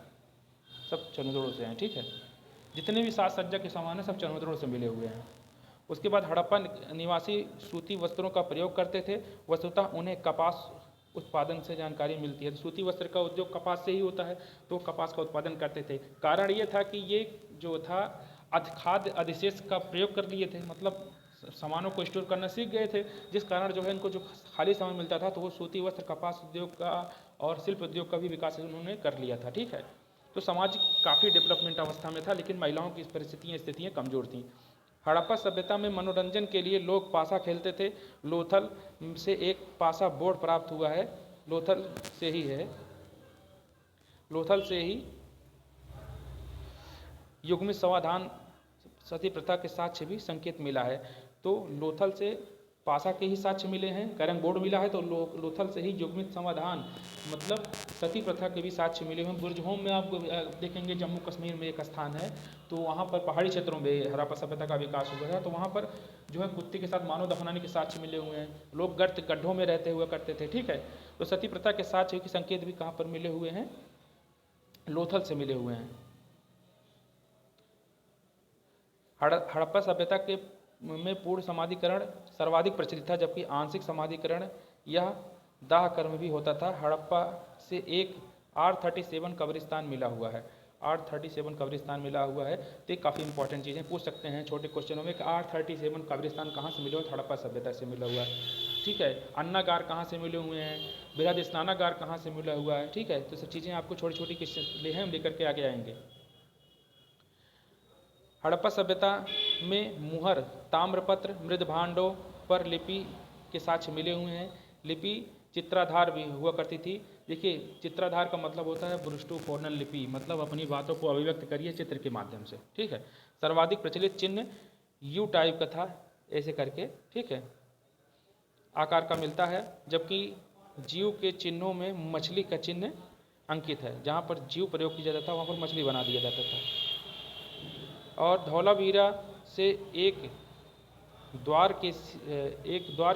सब चनहुदड़ों से हैं। ठीक है, जितने भी साज सज्जा के सामान हैं सब चनहुदड़ों से मिले हुए हैं। उसके बाद हड़प्पा निवासी सूती वस्त्रों का प्रयोग करते थे। वस्तुतः उन्हें कपास उत्पादन से जानकारी मिलती है। तो सूती वस्त्र का उद्योग कपास से ही होता है, तो कपास का उत्पादन करते थे। कारण ये था कि ये जो था खाद्य अधिशेष का प्रयोग कर लिए थे, मतलब सामानों को स्टोर करना सीख गए थे, जिस कारण जो है इनको जो खाली समय मिलता था तो वो सूती वस्त्र, कपास उद्योग का और शिल्प उद्योग का भी विकास उन्होंने कर लिया था। ठीक है, तो समाज काफ़ी डेवलपमेंट अवस्था में था, लेकिन महिलाओं की स्थितियाँ कमज़ोर थीं। हड़प्पा सभ्यता में मनोरंजन के लिए लोग पासा खेलते थे। लोथल से एक पासा बोर्ड प्राप्त हुआ है। लोथल से ही युग्मित समाधान सती प्रथा के साक्ष्य भी संकेत मिला है। तो लोथल से पासा के ही साक्ष्य मिले हैं, कैरम बोर्ड मिला है, तो लोथल से ही युग्मित समाधान मतलब सती प्रथा के भी साक्ष्य मिले हुए हैं। बुर्जहोम में आप देखेंगे, जम्मू कश्मीर में एक स्थान है, तो वहाँ पर पहाड़ी क्षेत्रों में हड़प्पा सभ्यता का विकास हुआ था। तो वहाँ पर जो है कुत्ते के साथ मानव दफनाने के साक्ष्य मिले हुए हैं। लोग गड्ढों में रहते हुए करते थे, ठीक है। तो सती प्रथा के साक्ष्य के संकेत भी कहाँ पर मिले हुए हैं, लोथल से मिले हुए हैं। हड़प्पा सभ्यता के में पूर्ण समाधिकरण सर्वाधिक प्रचलित था, जबकि आंशिक समाधिकरण यह दाह कर्म भी होता था। हड़प्पा से एक R37 कब्रिस्तान मिला हुआ है, R37 कब्रिस्तान मिला हुआ है। तो ये काफ़ी इंपॉर्टेंट चीज़ें पूछ सकते हैं छोटे क्वेश्चनों में कि R37 कब्रिस्तान कहाँ से मिला हुआ है, हड़प्पा सभ्यता से मिला हुआ है, ठीक है। अन्नागार कहाँ से मिले हुए हैं, बृहद स्नानागार कहाँ से मिला हुआ है, ठीक है। तो सब चीज़ें आपको छोटी छोटी क्वेश्चन हम लेकर के आगे आएंगे। हड़प्पा सभ्यता में मुहर, ताम्रपत्र, मृदभांडों पर लिपि के साक्ष्य मिले हुए हैं। लिपि चित्राधार भी हुआ करती थी। देखिए, चित्राधार का मतलब होता है ब्रुष्टु फोर्नल लिपि, मतलब अपनी बातों को अभिव्यक्त करिए चित्र के माध्यम से, ठीक है। सर्वाधिक प्रचलित चिन्ह यू टाइप का था, ऐसे करके, ठीक है, आकार का मिलता है। जबकि जीव के चिन्हों में मछली का चिन्ह अंकित है। जहाँ पर जीव प्रयोग किया जाता था वहाँ पर मछली बना दिया जाता था। और धौलावीरा से एक द्वार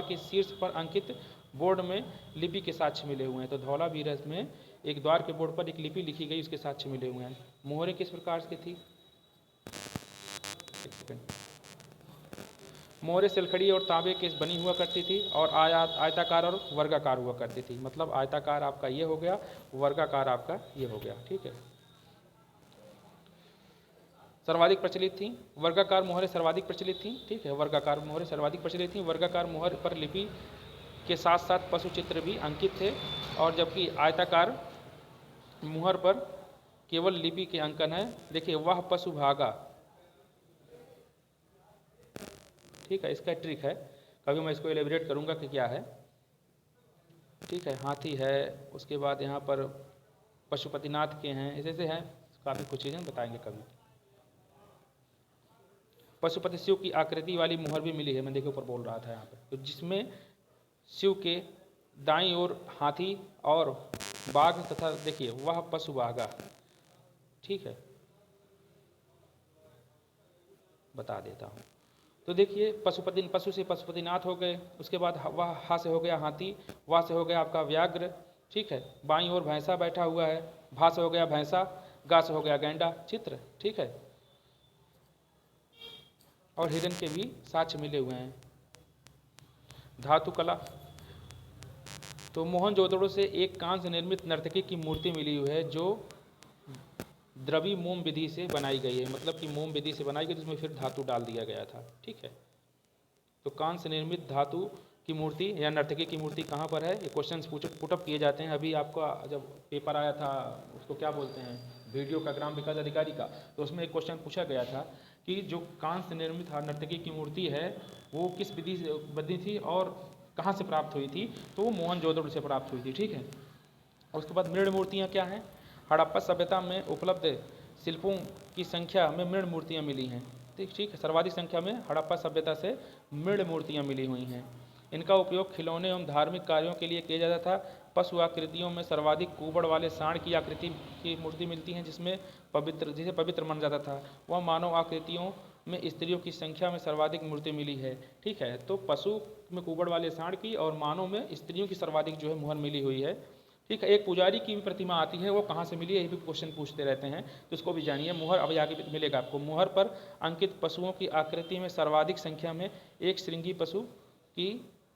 के शीर्ष पर अंकित बोर्ड में लिपि के साक्ष्य मिले हुए हैं। तो धौलावीरा में एक द्वार के बोर्ड पर एक लिपि लिखी गई, उसके साक्ष्य मिले हुए हैं। मोहरें किस प्रकार की थी, मोहरें सिलखड़ी और तांबे के बनी हुआ करती थी, और आयताकार और वर्गाकार हुआ करती थी। मतलब आयताकार आपका ये हो गया, वर्गाकार आपका ये हो गया, ठीक है। सर्वाधिक प्रचलित थी वर्गाकार मोहरें, सर्वाधिक प्रचलित थी, ठीक है। वर्गाकार मोहरें सर्वाधिक प्रचलित थी। वर्गाकार मोहर पर लिपि के साथ साथ पशु चित्र भी अंकित थे, और जबकि आयताकार मुहर पर केवल लिपि के अंकन है। देखिए, वह पशु भागा, ठीक है, इसका ट्रिक है, कभी मैं इसको एलेबरेट करूंगा कि क्या है, ठीक है। हाथी है, उसके बाद यहाँ पर पशुपतिनाथ के हैं, ऐसे हैं, काफ़ी कुछ चीज़ें बताएंगे कभी। पशुपति शिव की आकृति वाली मुहर भी मिली है, मैं देखिए ऊपर बोल रहा था यहाँ पे, तो जिसमें शिव के दाईं ओर हाथी और बाघ तथा देखिए वह पशु बागा, ठीक है, बता देता हूँ। तो देखिए, पशु से पशुपतिनाथ हो गए, उसके बाद वह हा से हो गया हाथी, वह से हो गया आपका व्याघ्र, ठीक है। बाईं ओर भैंसा बैठा हुआ है, भा से हो गया भैंसा, गा से हो गया गैंडा चित्र, ठीक है। और हिरन के भी साक्ष्य मिले हुए हैं। धातु कला, तो मोहनजोदड़ो से एक कांस्य से निर्मित नर्तकी की मूर्ति मिली हुई है, जो द्रवी मोम विधि से बनाई गई है। मतलब कि मोम विधि से बनाई गई, जिसमें फिर धातु डाल दिया गया था, ठीक है। तो कांस्य से निर्मित धातु की मूर्ति या नर्तकी की मूर्ति कहाँ पर है, ये क्वेश्चन पुटअप किए जाते हैं। अभी आपका जब पेपर आया था, उसको क्या बोलते हैं, वीडियो का ग्राम विकास अधिकारी का, तो उसमें एक क्वेश्चन पूछा गया था कि जो कांस्य से निर्मित नर्तकी की मूर्ति है वो किस विधि से बनी थी और कहाँ से प्राप्त हुई थी, तो वो मोहनजोदड़ो से प्राप्त हुई थी, ठीक है। उसके बाद मृण मूर्तियाँ क्या हैं, हड़प्पा सभ्यता में उपलब्ध शिल्पों की संख्या में मृण मूर्तियाँ मिली हैं, ठीक है। सर्वाधिक संख्या में हड़प्पा सभ्यता से मृण मूर्तियाँ मिली हुई हैं। इनका उपयोग खिलौने एवं धार्मिक कार्यों के लिए किया जाता था। पशु आकृतियों में सर्वाधिक कुबड़ वाले सांड की आकृति की मूर्ति मिलती है, जिसे पवित्र माना जाता था। वह मानव आकृतियों में स्त्रियों की संख्या में सर्वाधिक मूर्ति मिली है, ठीक है। तो पशु में कुबड़ वाले सांड की और मानव में स्त्रियों की सर्वाधिक जो है मुहर मिली हुई है, ठीक है। एक पुजारी की भी प्रतिमा आती है, वो कहाँ से मिली है, ये भी क्वेश्चन पूछते रहते हैं, तो उसको भी जानिए। मुहर अभी आगे मिलेगा आपको। मुहर पर अंकित पशुओं की आकृति में सर्वाधिक संख्या में एक श्रृंगी पशु की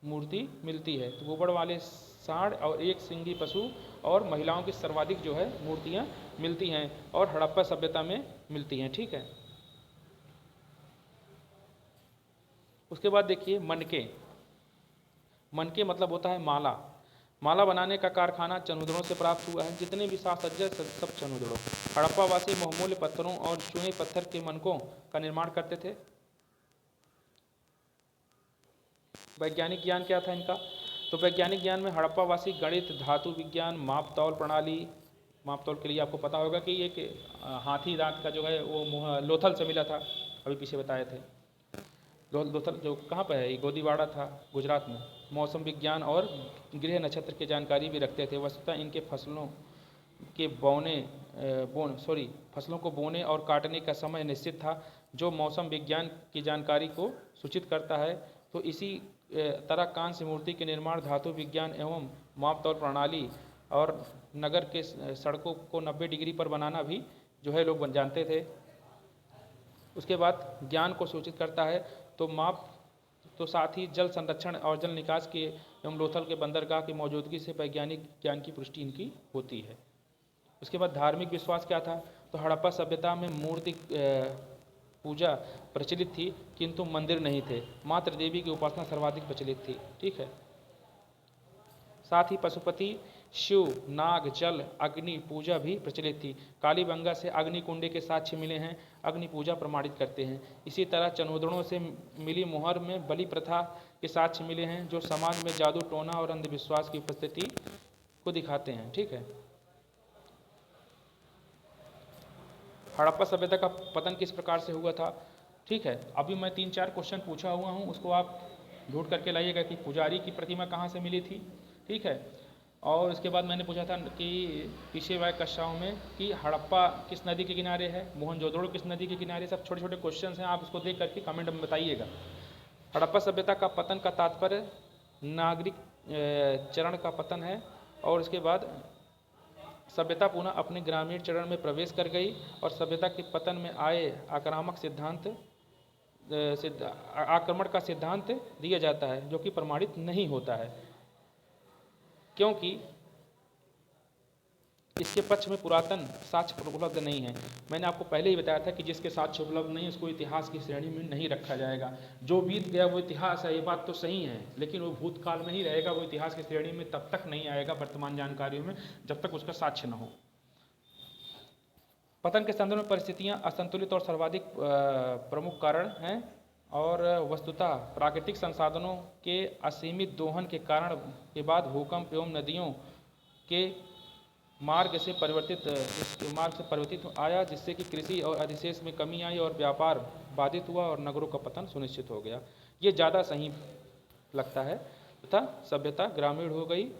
मूर्ति मिलती है। तो गोबर वाले सांड और एक श्रृंगी पशु और महिलाओं की सर्वाधिक जो है मूर्तियाँ मिलती हैं, और हड़प्पा सभ्यता में मिलती हैं, ठीक है। उसके बाद देखिए मनके। मनके मतलब होता है माला। माला बनाने का कारखाना चनुदड़ों से प्राप्त हुआ है। जितने भी साज सज्जा सब चनुदड़ों। हड़प्पा वासी बहुमूल्य पत्थरों और चूने पत्थर के मनकों का निर्माण करते थे। वैज्ञानिक ज्ञान क्या था इनका, तो वैज्ञानिक ज्ञान में हड़प्पा वासी गणित, धातु विज्ञान, माप तौल प्रणाली, माप तौल के लिए आपको पता होगा कि एक हाथी दांत का जो है वो लोथल से मिला था, अभी पीछे बताए थे। लोथल जो कहाँ पर है, ये गोदीवाड़ा था गुजरात में। मौसम विज्ञान और गृह नक्षत्र की जानकारी भी रखते थे। वस्तुतः इनके फसलों को बोने और काटने का समय निश्चित था। जो मौसम विज्ञान की जानकारी को सूचित करता है। तो इसी तरह कांस्य मूर्ति के निर्माण, धातु विज्ञान एवं माप तौल प्रणाली और नगर के सड़कों को 90 डिग्री पर बनाना भी जो है लोग जानते थे। उसके बाद ज्ञान को सूचित करता है, तो माप तो साथ ही जल संरक्षण और जल निकास के एवं लोथल के बंदरगाह की मौजूदगी से वैज्ञानिक ज्ञान की पुष्टि इनकी होती है। उसके बाद धार्मिक विश्वास क्या था, तो हड़प्पा सभ्यता में मूर्ति पूजा प्रचलित थी, किंतु मंदिर नहीं थे, मात्र देवी की उपासना सर्वाधिक प्रचलित थी। ठीक है। साथ ही पशुपति, शिव, नाग, जल, अग्नि पूजा भी प्रचलित थी। कालीबंगा से अग्नि कुंडे के साक्ष्य मिले हैं, अग्नि पूजा प्रमाणित करते हैं। इसी तरह चनोदड़ों से मिली मोहर में बलि प्रथा के साक्ष्य मिले हैं, जो समाज में जादू टोना और अंधविश्वास की उपस्थिति को दिखाते हैं। ठीक है। हड़प्पा सभ्यता का पतन किस प्रकार से हुआ था। ठीक है, अभी मैं 3-4 क्वेश्चन पूछा हुआ हूँ, उसको आप ढूंढ करके लाइएगा कि पुजारी की प्रतिमा कहाँ से मिली थी। ठीक है। और उसके बाद मैंने पूछा था कि पीछे वाले कक्षाओं में कि हड़प्पा किस नदी के किनारे है, मोहनजोदड़ो किस नदी के किनारे। सब छोटे छोटे क्वेश्चंस हैं, आप इसको देख करके कमेंट में बताइएगा। हड़प्पा सभ्यता का पतन का तात्पर्य नागरिक चरण का पतन है, और उसके बाद सभ्यता पुनः अपने ग्रामीण चरण में प्रवेश कर गई, और सभ्यता के पतन में आए आक्रमण का सिद्धांत दिया जाता है, जो कि प्रमाणित नहीं होता है, क्योंकि इसके पक्ष में पुरातन साक्ष्य उपलब्ध नहीं है। मैंने आपको पहले ही बताया था कि जिसके साक्ष्य उपलब्ध नहीं उसको इतिहास की श्रेणी में नहीं रखा जाएगा। जो बीत गया वो इतिहास है, ये बात तो सही है, लेकिन वो भूतकाल में ही रहेगा, वो इतिहास की श्रेणी में तब तक नहीं आएगा वर्तमान जानकारियों में, जब तक उसका साक्ष्य न हो। पतन के संदर्भ में परिस्थितियां असंतुलित और सर्वाधिक प्रमुख कारण हैं, और वस्तुतः प्राकृतिक संसाधनों के असीमित दोहन के कारण के बाद भूकंप एवं नदियों के मार्ग से परिवर्तित आया, जिससे कि कृषि और अधिशेष में कमी आई और व्यापार बाधित हुआ और नगरों का पतन सुनिश्चित हो गया। ये ज़्यादा सही लगता है, तथा सभ्यता ग्रामीण हो गई।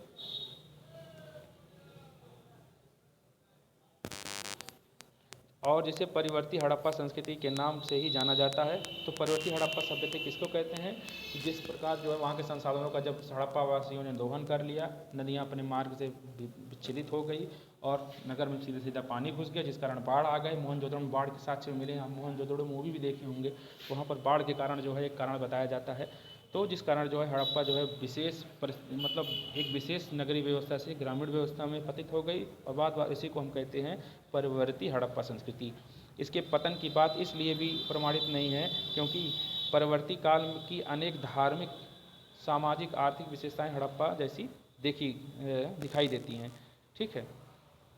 और जिसे परिवर्ती हड़प्पा संस्कृति के नाम से ही जाना जाता है। तो परिवर्ती हड़प्पा सभ्यता किसको कहते हैं, जिस प्रकार जो है वहाँ के संसाधनों का जब हड़प्पा वासियों ने दोहन कर लिया, नदियाँ अपने मार्ग से विच्छेदित हो गई और नगर में सीधा सीधा पानी घुस गया, जिस कारण बाढ़ आ गए। मोहनजोदड़ो में बाढ़ के साक्ष्य मिले, हम मोहनजोदड़ो मूवी भी देखे होंगे, वहाँ पर बाढ़ के कारण जो है एक कारण बताया जाता है। तो जिस कारण जो है हड़प्पा जो है एक विशेष नगरीय व्यवस्था से ग्रामीण व्यवस्था में पतित हो गई, और बाद इसी को हम कहते हैं परिवर्ती हड़प्पा संस्कृति। इसके पतन की बात इसलिए भी प्रमाणित नहीं है क्योंकि परवर्ती काल की अनेक धार्मिक, सामाजिक, आर्थिक विशेषताएं हड़प्पा जैसी दिखाई देती हैं। ठीक है,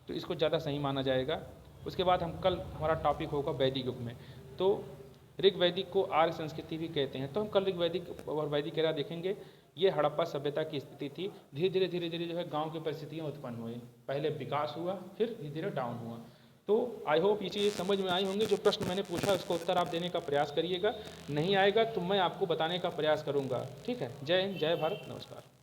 तो इसको ज़्यादा सही माना जाएगा। उसके बाद हम कल हमारा टॉपिक होगा वैदिक युग में। तो ऋग्वैदिक को आर्य संस्कृति भी कहते हैं, तो हम कल ऋग्वैदिक और वैदिक एरा देखेंगे। ये हड़प्पा सभ्यता की स्थिति थी। धीरे धीरे जो है गांव की परिस्थितियाँ उत्पन्न हुई, पहले विकास हुआ, फिर धीरे धीरे डाउन हुआ। तो आई होप ये चीज़ समझ में आई होंगी। जो प्रश्न मैंने पूछा उसका उत्तर आप देने का प्रयास करिएगा, नहीं आएगा तो मैं आपको बताने का प्रयास करूँगा। ठीक है, जय हिंद, जय भारत, नमस्कार।